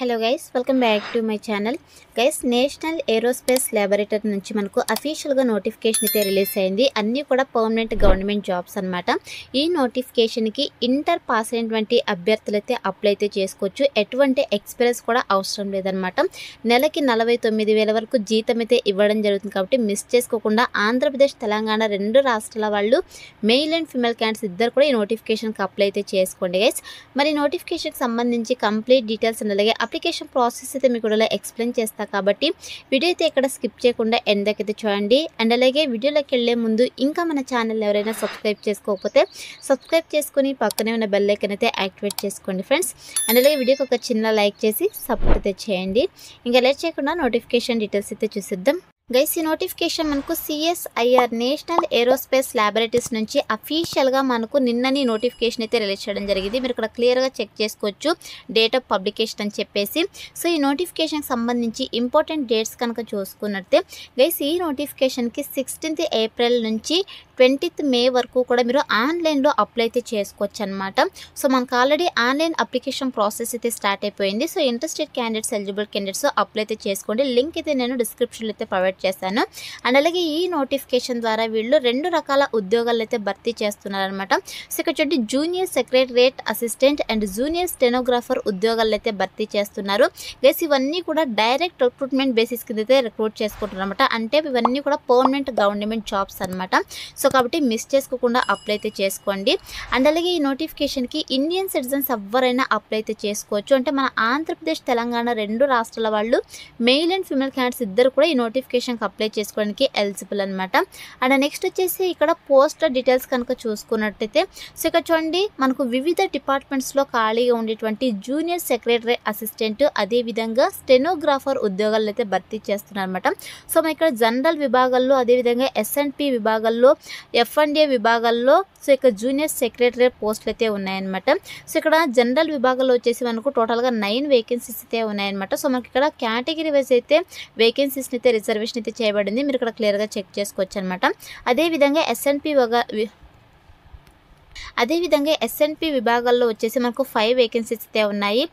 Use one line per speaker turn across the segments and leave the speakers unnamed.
Hello guys, welcome back to my channel. Guys, national aerospace laboratory నుంచి మనకు అఫీషియల్గా notification అయితే రిలీజ్ అయింది. అన్నీ కూడా పర్మనెంట్ గవర్నమెంట్ జాబ్స్ అనమాట. ఈ నోటిఫికేషన్కి ఇంటర్ పాస్ అయినటువంటి అభ్యర్థులు అయితే అప్లై అయితే చేసుకోవచ్చు. ఎటువంటి ఎక్స్పీరియన్స్ కూడా అవసరం లేదనమాట. నెలకి 49,000 వరకు జీతం అయితే ఇవ్వడం జరుగుతుంది. కాబట్టి మిస్ చేసుకోకుండా ఆంధ్రప్రదేశ్, తెలంగాణ రెండు రాష్ట్రాల వాళ్ళు మెయిల్ అండ్ ఫిమేల్ క్యాండిడేట్స్ ఇద్దరు కూడా ఈ నోటిఫికేషన్కి అప్లై అయితే చేసుకోండి గైస్. మరి నోటిఫికేషన్కి సంబంధించి కంప్లీట్ డీటెయిల్స్ అలాగే అప్లికేషన్ ప్రాసెస్ అయితే మీకు కూడా ఎక్స్ప్లెయిన్ చేస్తా. కాబట్టి వీడియో అయితే ఇక్కడ స్కిప్ చేయకుండా ఎండ్ దాకా అయితే చూడండి. అండ్ అలాగే వీడియోలోకి వెళ్ళే ముందు ఇంకా మన ఛానల్ ఎవరైనా సబ్స్క్రైబ్ చేసుకోకపోతే సబ్స్క్రైబ్ చేసుకుని పక్కనే ఉన్న బెల్ ఐకాన్ అయితే యాక్టివేట్ చేసుకోండి ఫ్రెండ్స్. అండ్ అలాగే వీడియోకి ఒక చిన్న లైక్ చేసి సపోర్ట్ అయితే చేయండి. ఇంకా లేట్ చేయకుండా నోటిఫికేషన్ డీటెయిల్స్ అయితే చూసిద్దాం. గైస్, ఈ నోటిఫికేషన్ మనకు సిఎస్ఐఆర్ నేషనల్ ఏరోస్పేస్ ల్యాబొరేటరీస్ నుంచి అఫీషియల్గా మనకు నిన్నని నోటిఫికేషన్ అయితే రిలీజ్ చేయడం జరిగింది. మీరు ఇక్కడ క్లియర్గా చెక్ చేసుకోవచ్చు డేట్ ఆఫ్ పబ్లికేషన్ అని చెప్పేసి. సో ఈ నోటిఫికేషన్కి సంబంధించి ఇంపార్టెంట్ డేట్స్ కనుక చూసుకున్నట్టే గైస్, ఈ నోటిఫికేషన్కి 16th ఏప్రిల్ నుంచి 20th మే వరకు కూడా మీరు ఆన్లైన్లో అప్లై అయితే చేసుకోవచ్చు అనమాట. సో మనకు ఆల్రెడీ ఆన్లైన్ అప్లికేషన్ ప్రాసెస్ అయితే స్టార్ట్ అయిపోయింది. So interested candidates, eligible candidates apply అయితే చేసుకోండి. లింక్ అయితే నేను డిస్క్రిప్షన్లో అయితే ప్రొవైడ్ చేశాను. అండ్ అలాగే ఈ నోటిఫికేషన్ ద్వారా వీళ్ళు 2 రకాల ఉద్యోగాలు అయితే భర్తీ చేస్తున్నారనమాట. సో ఇక్కడ చూడండి, junior secretariat assistant and junior stenographer ఉద్యోగాలు అయితే భర్తీ చేస్తున్నారు. గైస్, ఇవన్నీ కూడా డైరెక్ట్ రిక్రూట్మెంట్ బేసిస్ కింద అయితే రిక్రూట్ చేసుకుంటున్నారు అనమాట. అంటే ఇవన్నీ కూడా పర్మనెంట్ గవర్నమెంట్ జాబ్స్ అనమాట. సో కాబట్టి మిస్ చేసుకోకుండా అప్లై అయితే చేసుకోండి. అండ్ అలాగే ఈ నోటిఫికేషన్కి ఇండియన్ సిటిజన్స్ ఎవరైనా అప్లై అయితే చేసుకోవచ్చు. అంటే మన ఆంధ్రప్రదేశ్, తెలంగాణ రెండు రాష్ట్రాల వాళ్ళు మెయిల్ అండ్ ఫిమేల్ క్యాండిడేట్స్ ఇద్దరు కూడా ఈ నోటిఫికేషన్కి అప్లై చేసుకోవడానికి ఎలిజిబుల్ అనమాట. అండ్ నెక్స్ట్ వచ్చేసి ఇక్కడ పోస్ట్ డీటెయిల్స్ కనుక చూసుకున్నట్టయితే, సో ఇక్కడ చూడండి మనకు వివిధ డిపార్ట్మెంట్స్లో ఖాళీగా ఉండేటువంటి జూనియర్ సెక్రటరీ అసిస్టెంట్, అదేవిధంగా స్టెనోగ్రాఫర్ ఉద్యోగాలు అయితే భర్తీ చేస్తున్నారు అనమాట. సో మన ఇక్కడ జనరల్ విభాగాల్లో, అదేవిధంగా ఎస్ఎండ్పి విభాగాల్లో, F&A విభాగాల్లో సో ఇక్కడ జూనియర్ సెక్రటరీ పోస్టులు అయితే ఉన్నాయన్నమాట. సో ఇక్కడ జనరల్ విభాగంలో వచ్చేసి మనకు టోటల్గా 9 వేకెన్సీస్ అయితే ఉన్నాయన్నమాట. సో మనకి ఇక్కడ కేటగిరీ వైజ్ అయితే వేకెన్సీస్ని అయితే రిజర్వేషన్ అయితే చేయబడింది. మీరు ఇక్కడ క్లియర్గా చెక్ చేసుకోవచ్చు అనమాట. అదేవిధంగా ఎస్ఎన్పి విభాగాల్లో వచ్చేసి మనకు 5 వేకెన్సీస్ అయితే ఉన్నాయి.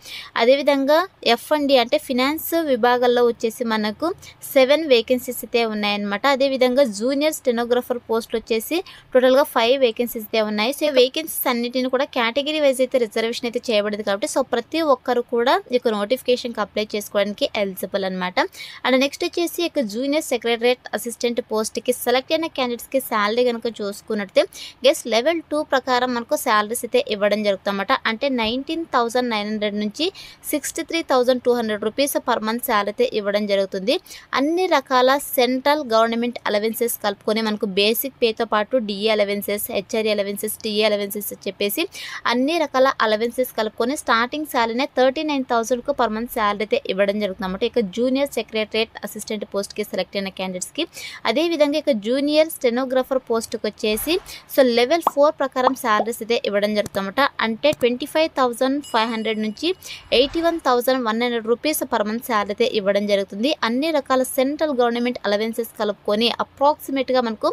అదేవిధంగా F&D అంటే ఫినాన్స్ విభాగాల్లో వచ్చేసి మనకు 7 వేకెన్సీస్ అయితే ఉన్నాయన్నమాట. అదేవిధంగా జూనియర్ స్టెనోగ్రాఫర్ పోస్ట్ వచ్చేసి టోటల్గా 5 వేకెన్సీస్ అయితే ఉన్నాయి. సో వేకెన్సీస్ అన్నిటిని కూడా కేటగిరీ వైజ్ అయితే రిజర్వేషన్ అయితే చేయబడింది. కాబట్టి సో ప్రతి ఒక్కరు కూడా ఈ నోటిఫికేషన్కి అప్లై చేసుకోవడానికి ఎలిజిబుల్ అనమాట. అండ్ నెక్స్ట్ వచ్చేసి ఇక జూనియర్ సెక్రటరియట్ అసిస్టెంట్ పోస్ట్కి సెలెక్ట్ అయిన క్యాండిడేట్స్కి శాలరీ కనుక చూసుకున్నట్టే గెస్ లెవెల్ 2 ప్రకారం మనకు శాలరీస్ అయితే ఇవ్వడం జరుగుతుందన్నమాట. అంటే 19,900 నుంచి 63,200 రూపీస్ పర్ మంత్ శాలరీ అయితే ఇవ్వడం జరుగుతుంది. అన్ని రకాల సెంట్రల్ గవర్నమెంట్ అలవెన్సెస్ కలుపుకొని మనకు బేసిక్ పేతో పాటు DA allowances, HRA allowances, TA allowances చెప్పేసి అన్ని రకాల అలవెన్సెస్ కలుపుకొని స్టార్టింగ్ శాలరీనే 39,000కు పర్ మంత్ శాలరీ అయితే ఇవ్వడం జరుగుతుందన్నమాట. ఇక జూనియర్ సెక్రటరియట్ అసిస్టెంట్ పోస్ట్కి సెలెక్ట్ అయిన క్యాండిడేట్స్కి. అదేవిధంగా ఇక జూనియర్ స్టెనోగ్రాఫర్ పోస్ట్కి వచ్చేసి సో లెవెల్ 4 ప్రకారం శాలరీస్ అయితే ఇవ్వడం జరుగుతుందన్నమాట. అంటే 25,500 నుంచి 81,100 రూపీస్ పర్ మంత్ శాలరీ అయితే ఇవ్వడం జరుగుతుంది. అన్ని రకాల సెంట్రల్ గవర్నమెంట్ అలవెన్సెస్ కలుపుకొని అప్రాక్సిమేట్గా మనకు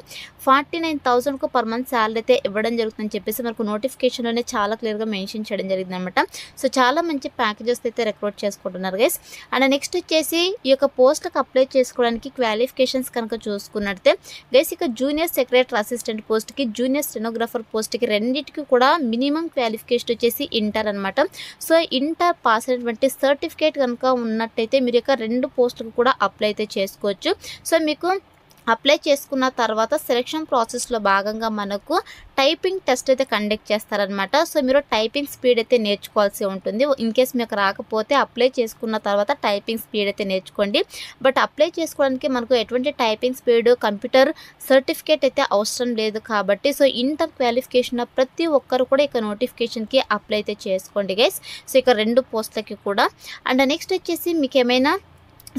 49,000కు పర్ మంత్ శాలరీ అయితే ఇవ్వడం జరుగుతుందని చెప్పేసి మనకు నోటిఫికేషన్లోనే చాలా క్లియర్గా మెన్షన్ చేయడం జరిగింది అనమాట. సో చాలా మంచి ప్యాకేజెస్ అయితే రిక్రూట్ చేసుకుంటున్నారు గైస్. అండ్ నెక్స్ట్ వచ్చేసి ఈ యొక్క పోస్ట్కి అప్లై చేసుకోవడానికి క్వాలిఫికేషన్స్ కనుక చూసుకున్నట్టే గైస్, ఇక జూనియర్ సెక్రటరీ అసిస్టెంట్ పోస్ట్కి, జూనియర్ స్టెనోగ్రాఫర్ పోస్ట్కి రెండింటికి కూడా మినిమం క్వాలిఫికేషన్ వచ్చేసి ఇంటర్ అనమాట. సో ఇంటర్ పాస్ అయినటువంటి సర్టిఫికేట్ కనుక ఉన్నట్టయితే మీరు యొక్క 2 పోస్టులకు కూడా అప్లై అయితే చేసుకోవచ్చు. సో మీకు అప్లై చేసుకున్న తర్వాత సెలెక్షన్ ప్రాసెస్లో భాగంగా మనకు టైపింగ్ టెస్ట్ అయితే కండక్ట్ చేస్తారనమాట. సో మీరు టైపింగ్ స్పీడ్ అయితే నేర్చుకోవాల్సి ఉంటుంది. ఇన్ కేస్ మీకు రాకపోతే అప్లై చేసుకున్న తర్వాత టైపింగ్ స్పీడ్ అయితే నేర్చుకోండి. బట్ అప్లై చేసుకోవడానికి మనకు ఎటువంటి టైపింగ్ స్పీడ్, కంప్యూటర్ సర్టిఫికేట్ అయితే అవసరం లేదు. కాబట్టి సో ఇంటర్ క్వాలిఫికేషన్ ప్రతి ఒక్కరు కూడా ఇక నోటిఫికేషన్కి అప్లై అయితే చేసుకోండి గైస్. సో ఇక 2 పోస్టులకి కూడా. అండ్ నెక్స్ట్ వచ్చేసి మీకు ఏమైనా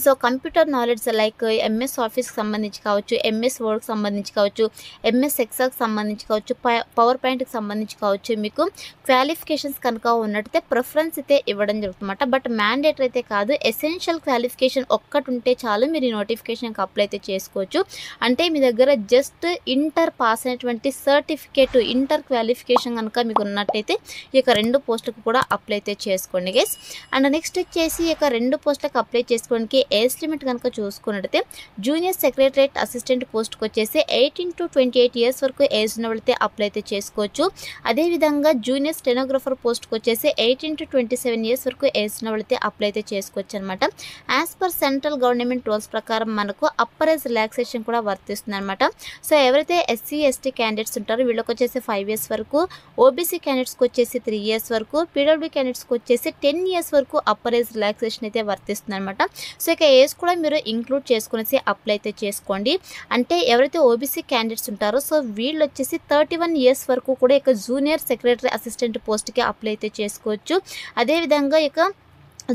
so computer knowledge like MS ఆఫీస్కి సంబంధించి కావచ్చు, ఎంఎస్ వర్డ్కి సంబంధించి కావచ్చు, ఎంఎస్ ఎక్సెల్కి సంబంధించి కావచ్చు, పవర్ పాయింట్కి సంబంధించి కావచ్చు, మీకు క్వాలిఫికేషన్స్ కనుక ఉన్నట్టయితే ప్రిఫరెన్స్ అయితే ఇవ్వడం జరుగుతుందన్నమాట. బట్ మ్యాండేటరీ అయితే కాదు, ఎసెన్షియల్ క్వాలిఫికేషన్ ఒక్కటి ఉంటే చాలు మీరు ఈ నోటిఫికేషన్కి అప్లై అయితే చేసుకోవచ్చు. అంటే మీ దగ్గర జస్ట్ ఇంటర్ పాస్ అయినటువంటి సర్టిఫికేట్, ఇంటర్ క్వాలిఫికేషన్ కనుక మీకు ఉన్నట్టయితే ఈ యొక్క 2 పోస్టులకు కూడా అప్లై అయితే చేసుకోండి గైస్. అండ్ నెక్స్ట్ వచ్చేసి ఈ యొక్క 2 పోస్టులకు అప్లై చేసుకోవడానికి ఏజ్ లిమిట్ కనుక చూసుకున్నట్టయితే జూనియర్ సెక్రటరియట్ అసిస్టెంట్ పోస్ట్కి వచ్చేసి 18 to 28 ఇయర్స్ వరకు ఏజ్ ఉన్న వాళ్ళైతే అప్లై అయితే చేసుకోవచ్చు. అదేవిధంగా జూనియర్ స్టెనోగ్రాఫర్ పోస్ట్కి వచ్చేసి 18 to 27 ఇయర్స్ వరకు ఏజ్ ఉన్న వాళ్ళైతే అప్లై అయితే చేసుకోవచ్చు అనమాట. As per central government rules ప్రకారం మనకు అప్పర్ ఏజ్ రిలాక్సేషన్ కూడా వర్తిస్తుంది అనమాట. సో ఎవరైతే ఎస్సీ ఎస్టీ క్యాండిడేట్స్ ఉంటారో వీళ్ళకి వచ్చేసి 5 ఇయర్స్ వరకు, ఓబీసీ క్యాండిడేట్స్కి వచ్చేసి 3 ఇయర్స్ వరకు, పీడబ్ల్యూ క్యాండిడేట్స్కి వచ్చేసి 10 ఇయర్స్ వరకు అప్పర్ ఏజ్ రిలాక్సేషన్ అయితే వర్తిస్తుంది అనమాట. సో ఇక ఏజ్ కూడా మీరు ఇంక్లూడ్ చేసుకునేసి అప్లై అయితే చేసుకోండి. అంటే ఎవరైతే ఓబీసీ క్యాండిడేట్స్ ఉంటారో సో వీళ్ళు వచ్చేసి 31 ఇయర్స్ వరకు కూడా ఇక జూనియర్ సెక్రటరీ అసిస్టెంట్ పోస్ట్కి అప్లై అయితే చేసుకోవచ్చు. అదేవిధంగా ఇక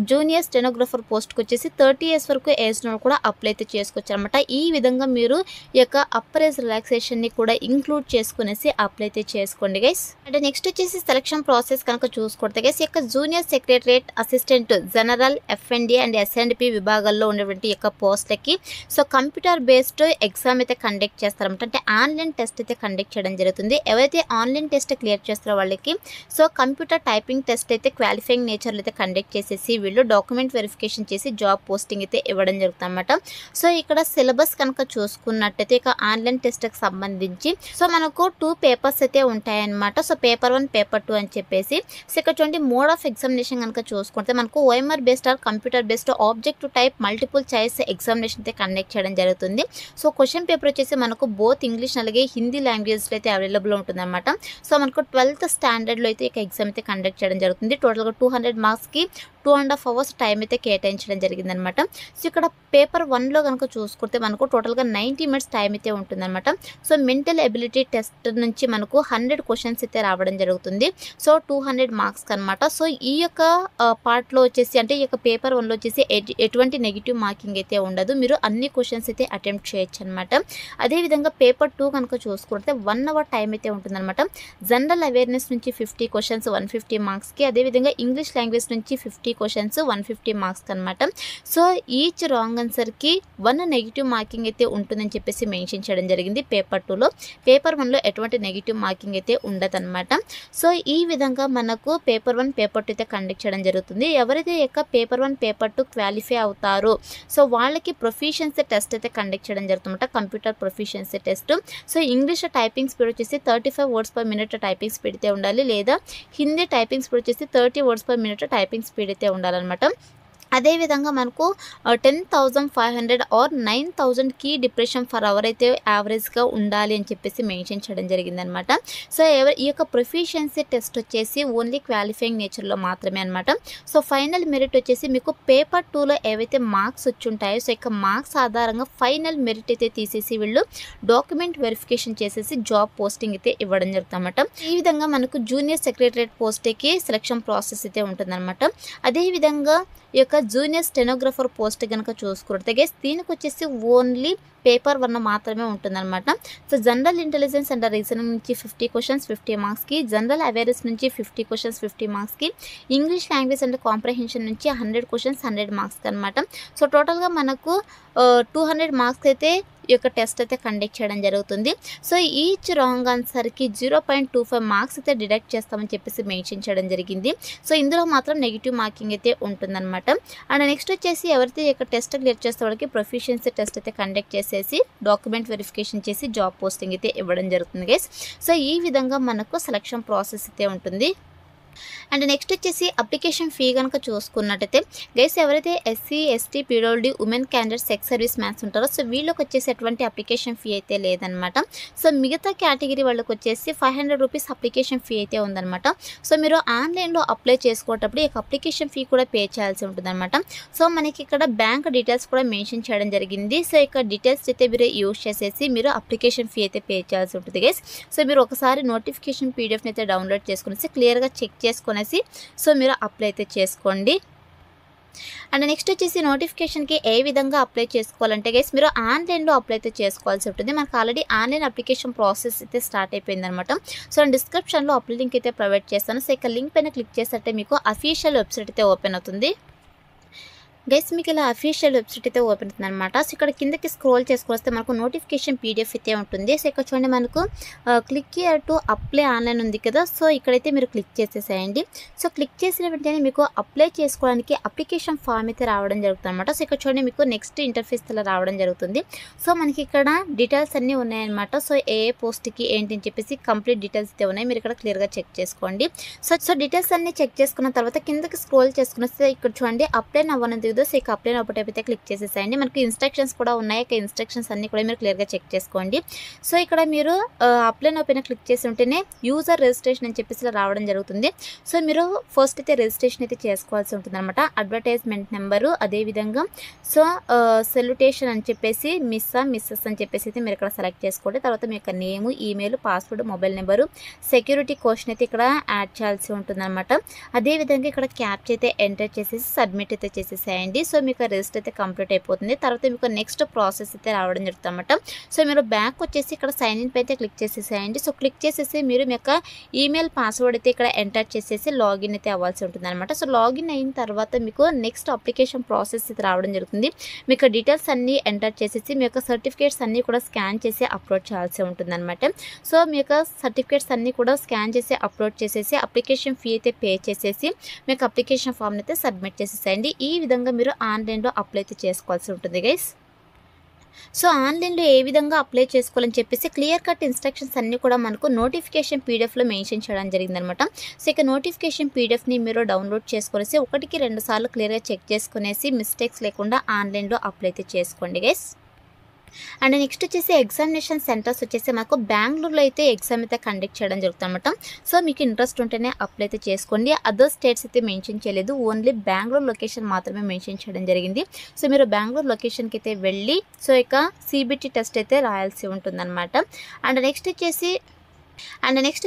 జూనియర్ స్టెనోగ్రాఫర్ పోస్ట్కి వచ్చేసి 30 ఇయర్స్ వరకు ఏజ్ కూడా అప్లై అయితే చేసుకోవచ్చు అనమాట. ఈ విధంగా మీరు ఈ యొక్క అప్పర్ ఏజ్ రిలాక్సేషన్ని కూడా ఇంక్లూడ్ చేసుకునేసి అప్లై అయితే చేసుకోండి గైస్. అంటే నెక్స్ట్ వచ్చేసి సెలక్షన్ ప్రాసెస్ కనుక చూసుకుంటే గైస్, ఈ యొక్క junior secretariat assistant general, FMD and ఎస్ఎండ్పి విభాగాల్లో ఉన్నటువంటి ఈ యొక్క పోస్ట్లకి సో కంప్యూటర్ బేస్డ్ ఎగ్జామ్ అయితే కండక్ట్ చేస్తారన్నమాట. అంటే ఆన్లైన్ టెస్ట్ అయితే కండక్ట్ చేయడం జరుగుతుంది. ఎవరైతే ఆన్లైన్ టెస్ట్ క్లియర్ చేస్తారో వాళ్ళకి సో కంప్యూటర్ టైపింగ్ టెస్ట్ అయితే క్వాలిఫైయింగ్ నేచర్లో అయితే కండక్ట్ చేసేసి వీళ్ళు డాక్యుమెంట్ వెరిఫికేషన్ చేసి జాబ్ పోస్టింగ్ అయితే ఇవ్వడం జరుగుతుంది అన్నమాట. సో ఇక్కడ సిలబస్ కనుక చూసుకున్నట్టయితే ఇక ఆన్లైన్ టెస్ట్కి సంబంధించి సో మనకు 2 పేపర్స్ అయితే ఉంటాయన్నమాట. సో పేపర్ 1, పేపర్ 2 అని చెప్పేసి సో ఇక్కడ చూడండి మోడ్ ఆఫ్ ఎగ్జామినేషన్ కనుక చూసుకుంటే మనకు OMR based or computer based objective type multiple choice examination అయితే కండక్ట్ చేయడం జరుగుతుంది. సో క్వశ్చన్ పేపర్ వచ్చేసి మనకు బోత్ ఇంగ్లీష్ అలాగే హిందీ లాంగ్వేజ్లో అయితే అవైలబుల్ ఉంటుంది అనమాట. సో మనకు 12th స్టాండర్డ్లో అయితే ఇక ఎగ్జామ్ అయితే కండక్ట్ చేయడం జరుగుతుంది. టోటల్గా 200 మార్క్స్కి 2.5 hours టైం అయితే కేటాయించడం జరిగిందనమాట. సో ఇక్కడ పేపర్ 1లో కనుక చూసుకుంటే మనకు టోటల్గా 90 minutes టైం అయితే ఉంటుందన్నమాట. సో మెంటల్ ఎబిలిటీ టెస్ట్ నుంచి మనకు 100 క్వశ్చన్స్ అయితే రావడం జరుగుతుంది. సో 200 మార్క్స్ అనమాట. సో ఈ యొక్క పార్ట్లో వచ్చేసి అంటే ఈ యొక్క పేపర్ 1లో వచ్చేసి ఎటువంటి నెగిటివ్ మార్కింగ్ అయితే ఉండదు. మీరు అన్ని క్వశ్చన్స్ అయితే అటెంప్ట్ చేయొచ్చు అనమాట. అదేవిధంగా పేపర్ 2 కనుక చూసుకుంటే 1 hour టైం అయితే ఉంటుందన్నమాట. జనరల్ అవేర్నెస్ నుంచి 50 క్వశ్చన్స్ 150 మార్క్స్కి, అదేవిధంగా ఇంగ్లీష్ లాంగ్వేజ్ నుంచి 50 క్వశ్చన్స్ 150 మార్క్స్ అనమాట. సో ఈచ్ రాంగ్ ఆన్సర్కి 1 నెగిటివ్ మార్కింగ్ అయితే ఉంటుందని చెప్పేసి మెన్షన్ చేయడం జరిగింది పేపర్ 2లో. పేపర్ 1లో ఎటువంటి నెగిటివ్ మార్కింగ్ అయితే ఉండదన్నమాట. సో ఈ విధంగా మనకు పేపర్ 1, పేపర్ 2 అయితే కండక్ట్ చేయడం జరుగుతుంది. ఎవరైతే యొక్క పేపర్ 1, పేపర్ 2 క్వాలిఫై అవుతారో సో వాళ్ళకి ప్రొఫిషియన్సీ టెస్ట్ అయితే కండక్ట్ చేయడం జరుగుతుందన్నమాట. Computer proficiency test. So English typing speed వచ్చేసి 35 words per minute typing speed అయితే ఉండాలి. లేదా హిందీ టైపింగ్ స్పీడ్ వచ్చేసి 30 words per minute typing speed అయితే ఉండాలన్నమాట. అదేవిధంగా మనకు 10,500 or 9,000 key depression per hour అయితే యావరేజ్గా ఉండాలి అని చెప్పేసి మెన్షన్ చేయడం జరిగిందనమాట. సో ఈ యొక్క ప్రొఫిషియన్సీ టెస్ట్ వచ్చేసి ఓన్లీ క్వాలిఫైయింగ్ నేచర్లో మాత్రమే అనమాట. సో ఫైనల్ మెరిట్ వచ్చేసి మీకు పేపర్ 2లో ఏవైతే మార్క్స్ వచ్చి ఉంటాయో సో ఇక మార్క్స్ ఆధారంగా ఫైనల్ మెరిట్ అయితే తీసేసి వీళ్ళు డాక్యుమెంట్ వెరిఫికేషన్ చేసేసి జాబ్ పోస్టింగ్ అయితే ఇవ్వడం జరుగుతుందన్నమాట. ఈ విధంగా మనకు జూనియర్ సెక్రటరియట్ పోస్ట్కి సెలక్షన్ ప్రాసెస్ అయితే ఉంటుందన్నమాట. అదేవిధంగా ఈ యొక్క జూనియర్ స్టెనోగ్రాఫర్ పోస్ట్ కనుక చూసుకుంటే గైస్ దీనికి వచ్చేసి ఓన్లీ పేపర్ 1 మాత్రమే ఉంటుందన్నమాట. So general intelligence and reasoning నుంచి 50 క్వశ్చన్స్ 50 మార్క్స్కి, జనరల్ అవేర్నెస్ నుంచి 50 క్వశ్చన్స్ 50 మార్క్స్కి, ఇంగ్లీష్ లాంగ్వేజ్ అండ్ కాంప్రహెన్షన్ నుంచి 100 క్వశ్చన్స్ 100 మార్క్స్కి అనమాట. సో టోటల్గా మనకు 200 మార్క్స్ అయితే ఈ యొక్క టెస్ట్ అయితే కండక్ట్ చేయడం జరుగుతుంది. సో ఈచ్ రాంగ్ ఆన్సర్కి 0.25 మార్క్స్ అయితే డిడక్ట్ చేస్తామని చెప్పేసి మెన్షన్ చేయడం జరిగింది. సో ఇందులో మాత్రం నెగిటివ్ మార్కింగ్ అయితే ఉంటుందన్నమాట. అండ్ నెక్స్ట్ వచ్చేసి ఎవరైతే ఈ యొక్క టెస్ట్ క్లియర్ చేస్తే వాళ్ళకి ప్రొఫిషియన్సీ టెస్ట్ అయితే కండక్ట్ చేసేసి డాక్యుమెంట్ వెరిఫికేషన్ చేసి జాబ్ పోస్టింగ్ అయితే ఇవ్వడం జరుగుతుంది గైస్. సో ఈ విధంగా మనకు సెలక్షన్ ప్రాసెస్ అయితే ఉంటుంది. అండ్ నెక్స్ట్ వచ్చేసి అప్లికేషన్ ఫీ కనుక చూసుకున్నట్టయితే గైస్ ఎవరైతే SC ST PWD women candidate sex service man's ఉంటారో సో వీళ్ళకి వచ్చేసి ఎటువంటి అప్లికేషన్ ఫీ అయితే లేదనమాట. సో మిగతా కేటగిరీ వాళ్ళకి వచ్చేసి 500 రూపీస్ అప్లికేషన్ ఫీ అయితే ఉందన్నమాట. సో మీరు ఆన్లైన్లో అప్లై చేసుకోవటప్పుడు ఈ అప్లికేషన్ ఫీ కూడా పే చేయాల్సి ఉంటుందన్నమాట. సో మనకి ఇక్కడ బ్యాంక్ డీటెయిల్స్ కూడా మెన్షన్ చేయడం జరిగింది. సో ఇక్కడ డీటెయిల్స్ అయితే మీరు యూజ్ చేసేసి మీరు అప్లికేషన్ ఫీ అయితే పే చేయాల్సి ఉంటుంది గైస్. సో మీరు ఒకసారి నోటిఫికేషన్ పీడిఎఫ్ని అయితే డౌన్లోడ్ చేసుకునేసి క్లియర్గా చెక్ చేసుకునేసి సో మీరు అప్లై అయితే చేసుకోండి. అండ్ నెక్స్ట్ వచ్చేసి నోటిఫికేషన్కి ఏ విధంగా అప్లై చేసుకోవాలంటే గైస్ మీరు ఆన్లైన్లో అప్లై అయితే చేసుకోవాల్సి ఉంటుంది. మనకు ఆల్రెడీ ఆన్లైన్ అప్లికేషన్ ప్రాసెస్ అయితే స్టార్ట్ అయిపోయింది అనమాట. సో నేను డిస్క్రిప్షన్లో అప్లై లింక్ అయితే ప్రొవైడ్ చేస్తాను. సో ఇక లింక్ పైన క్లిక్ చేస్తే మీకు అఫీషియల్ వెబ్సైట్ అయితే ఓపెన్ అవుతుంది. గైస్ మీకు ఇలా అఫీషియల్ వెబ్సైట్ అయితే ఓపెన్ అవుతుంది అనమాట. సో ఇక్కడ కిందకి స్క్రోల్ చేసుకొని వస్తే మనకు నోటిఫికేషన్ పీడిఎఫ్ అయితే ఉంటుంది. సో ఇక్కడ చూడండి మనకు click here to apply online ఉంది కదా. సో ఇక్కడైతే మీరు క్లిక్ చేసేసేయండి. సో క్లిక్ చేసిన వెంటనే మీకు అప్లై చేసుకోవడానికి అప్లికేషన్ ఫామ్ అయితే రావడం జరుగుతుంది అనమాట. సో ఇక్కడ చూడండి మీకు నెక్స్ట్ ఇంటర్ఫేస్ ఇలా రావడం జరుగుతుంది. సో మనకి ఇక్కడ డీటెయిల్స్ అన్నీ ఉన్నాయన్నమాట. సో ఏ పోస్ట్కి ఏంటి అని చెప్పేసి కంప్లీట్ డీటెయిల్స్ అయితే ఉన్నాయి. మీరు ఇక్కడ క్లియర్గా చెక్ చేసుకోండి. సో డీటెయిల్స్ అన్నీ చెక్ చేసుకున్న తర్వాత కిందకి స్క్రోల్ చేసుకుని వస్తే ఇక్కడ చూడండి అప్లై నవ్వనది. సో ఇక అప్లై ఒకటి అయితే క్లిక్ చేసేసేయండి. మనకి ఇన్స్ట్రక్షన్స్ కూడా ఉన్నాయి. ఇక ఇన్స్ట్రక్షన్స్ అన్ని కూడా మీరు క్లియర్గా చెక్ చేసుకోండి. సో ఇక్కడ మీరు అప్లై పైన క్లిక్ చేసి ఉంటేనే యూజర్ రిజిస్ట్రేషన్ అని చెప్పేసి ఇలా రావడం జరుగుతుంది. సో మీరు ఫస్ట్ అయితే రిజిస్ట్రేషన్ అయితే చేసుకోవాల్సి ఉంటుంది అనమాట. అడ్వర్టైజ్మెంట్ నెంబరు, అదేవిధంగా సో సెల్యుటేషన్ అని చెప్పేసి మిస్సెస్ అని చెప్పేసి అయితే మీరు ఇక్కడ సెలెక్ట్ చేసుకోండి. తర్వాత మీ యొక్క name, email, password, mobile number, security question అయితే ఇక్కడ యాడ్ చేయాల్సి ఉంటుంది అనమాట. అదేవిధంగా ఇక్కడ క్యాప్చర్ అయితే ఎంటర్ చేసేసి సబ్మిట్ అయితే చేసేసేయండి. సో మీకు రిజిస్టర్ అయితే కంప్లీట్ అయిపోతుంది. తర్వాత మీకు నెక్స్ట్ ప్రాసెస్ అయితే రావడం జరుగుతుంది అన్నమాట. సో మీరు బ్యాక్ వచ్చేసి ఇక్కడ సైన్ ఇన్ అయితే క్లిక్ చేసేసేయండి. సో క్లిక్ చేసేసి మీరు మీ యొక్క ఈమెయిల్ పాస్వర్డ్ అయితే ఇక్కడ ఎంటర్ చేసేసి లాగిన్ అయితే అవ్వాల్సి ఉంటుంది అనమాట. సో లాగిన్ అయిన తర్వాత మీకు నెక్స్ట్ అప్లికేషన్ ప్రాసెస్ అయితే రావడం జరుగుతుంది. మీకు డీటెయిల్స్ అన్నీ ఎంటర్ చేసేసి మీ యొక్క సర్టిఫికేట్స్ అన్నీ కూడా స్కాన్ చేసి అప్లోడ్ చేయాల్సి ఉంటుంది అనమాట. సో మీ యొక్క సర్టిఫికేట్స్ అన్నీ కూడా స్కాన్ చేసి అప్లోడ్ చేసేసి అప్లికేషన్ ఫీ అయితే పే చేసేసి మీ యొక్క అప్లికేషన్ ఫామ్ అయితే సబ్మిట్ చేసేసేయండి. ఈ విధంగా మీరు ఆన్లైన్లో అప్లై అయితే చేసుకోవాల్సి ఉంటుంది గైస్. సో ఆన్లైన్లో ఏ విధంగా అప్లై చేసుకోవాలని చెప్పేసి క్లియర్ కట్ ఇన్స్ట్రక్షన్స్ అన్నీ కూడా మనకు నోటిఫికేషన్ పీడిఎఫ్లో మెన్షన్ చేయడం జరిగిందనమాట. సో ఇక నోటిఫికేషన్ పీడిఎఫ్ని మీరు డౌన్లోడ్ చేసుకునేసి 1-2 సార్లు క్లియర్గా చెక్ చేసుకునేసి మిస్టేక్స్ లేకుండా ఆన్లైన్లో అప్లై అయితే చేసుకోండి గైస్. అండ్ నెక్స్ట్ వచ్చేసి ఎగ్జామినేషన్ సెంటర్స్ వచ్చేసి మనకు బెంగళూరులో అయితే ఎగ్జామ్ అయితే కండక్ట్ చేయడం జరుగుతుంది అనమాట. సో మీకు ఇంట్రెస్ట్ ఉంటేనే అప్లై అయితే చేసుకోండి. అదర్ స్టేట్స్ అయితే మెన్షన్ చేయలేదు, ఓన్లీ బెంగళూరు లొకేషన్ మాత్రమే మెన్షన్ చేయడం జరిగింది. సో మీరు బెంగళూరు లొకేషన్కి అయితే వెళ్ళి సో ఇక సిబిటి టెస్ట్ అయితే రాయాల్సి ఉంటుందన్నమాట. అండ్ నెక్స్ట్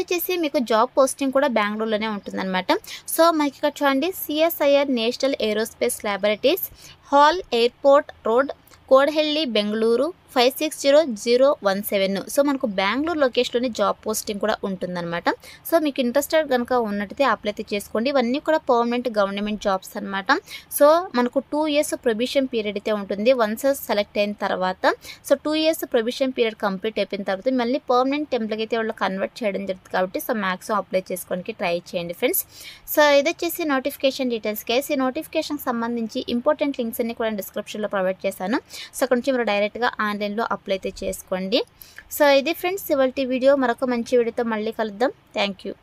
వచ్చేసి మీకు జాబ్ పోస్టింగ్ కూడా బెంగళూరులోనే ఉంటుందన్నమాట. సో మనకి ఇక్కడ చూడండి CSIR national aerospace laboratories, HAL airport road, Kodihalli, Bengaluru 560017. So మనకు బెంగళూరు లొకేషన్లోని జాబ్ పోస్టింగ్ కూడా ఉంటుందన్నమాట. సో మీకు ఇంట్రెస్టెడ్ కనుక ఉన్నట్టయితే అప్లై అయితే చేసుకోండి. ఇవన్నీ కూడా పర్మనెంట్ గవర్నమెంట్ జాబ్స్ అనమాట. సో మనకు 2 years ప్రొబిషన్ పీరియడ్ అయితే ఉంటుంది. వన్స్ సెలెక్ట్ అయిన తర్వాత so 2 years prohibition period complete అయిపోయిన తర్వాత మళ్ళీ పర్మనెంట్ టెంప్లకి అయితే వాళ్ళు కన్వర్ట్ చేయడం జరుగుతుంది. కాబట్టి సో మ్యాక్సిమం అప్లై చేసుకోవడానికి ట్రై చేయండి ఫ్రెండ్స్. సో ఇది వచ్చేసి నోటిఫికేషన్ డీటెయిల్స్ కేసు. ఈ నోటిఫికేషన్కి సంబంధించి ఇంపార్టెంట్ లింక్స్ అన్ని కూడా డిస్క్రిప్షన్లో ప్రొవైడ్ చేశాను. సో అక్కడ నుంచి మీరు డైరెక్ట్గా ఆన్లైన్లో అప్లై అయితే చేసుకోండి. సో ఇది ఫ్రెండ్స్ ఇవాల్టి వీడియో. మరొక మంచి వీడియోతో మళ్ళీ కలుద్దాం. Thank you.